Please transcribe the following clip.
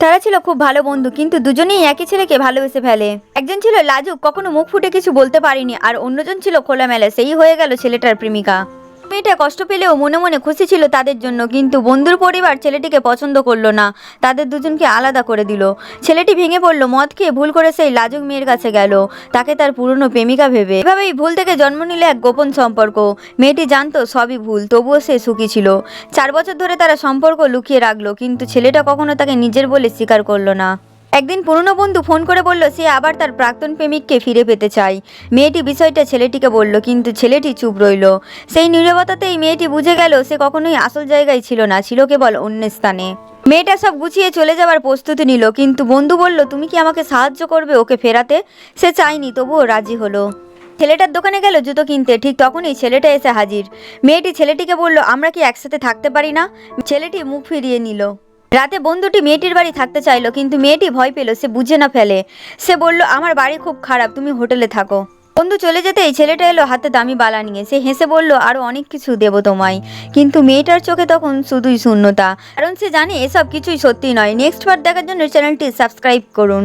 তারা ছিল খুব ভালো বন্ধু, কিন্তু দুজনেই একই ছেলেকে ভালোবেসে ফেলে। একজন ছিল লাজুক, কখনো মুখ ফুটে কিছু বলতে পারেনি, আর অন্যজন ছিল খোলামেলা, সেই হয়ে গেল ছেলেটার প্রেমিকা। মেয়েটা কষ্ট পেলেও মনে মনে খুশি ছিল তাদের জন্য, কিন্তু বন্ধুর পরিবার ছেলেটিকে পছন্দ করলো না, তাদের দুজনকে আলাদা করে দিল। ছেলেটি ভেঙে পড়লো, মদ খেয়ে ভুল করে সেই লাজুক মেয়ের কাছে গেল, তাকে তার পুরনো প্রেমিকা ভেবে। এভাবেই ভুল থেকে জন্ম নিল এক গোপন সম্পর্ক। মেয়েটি জানতো সবই ভুল, তবুও সে সুখী ছিল। 4 বছর ধরে তারা সম্পর্ক লুকিয়ে রাখলো, কিন্তু ছেলেটা কখনো তাকে নিজের বলে স্বীকার করলো না। একদিন পুরনো বন্ধু ফোন করে বলল সে আবার তার প্রাক্তন প্রেমিককে ফিরে পেতে চায়। মেয়েটি বিষয়টা ছেলেটিকে বলল, কিন্তু ছেলেটি চুপ রইল। সেই নীরবতাতেই মেয়েটি বুঝে গেল সে কখনোই আসল জায়গায় ছিল না, ছিল কেবল অন্য স্থানে। মেয়েটা সব গুছিয়ে চলে যাওয়ার প্রস্তুতি নিল, কিন্তু বন্ধু বলল, তুমি কি আমাকে সাহায্য করবে ওকে ফেরাতে? সে চায়নি, তবুও রাজি হলো। ছেলেটার দোকানে গেল জুতো কিনতে, ঠিক তখনই ছেলেটা এসে হাজির। মেয়েটি ছেলেটিকে বলল, আমরা কি একসাথে থাকতে পারি না? ছেলেটি মুখ ফিরিয়ে নিল। রাতে বন্ধুটি মেয়েটির বাড়ি থাকতে চাইলো, কিন্তু মেয়েটি ভয় পেল সে বুঝে না ফেলে। সে বলল, আমার বাড়ি খুব খারাপ, তুমি হোটেলে থাকো। বন্ধু চলে যেতেই ছেলেটা এলো হাতে দামি বালা নিয়ে। সে হেসে বলল, আরো অনেক কিছু দেবো তোমায়। কিন্তু মেয়েটার চোখে তখন শুধুই শূন্যতা, কারণ সে জানে এসব কিছুই সত্যি নয়। নেক্সট পার্ট দেখার জন্য চ্যানেলটি সাবস্ক্রাইব করুন।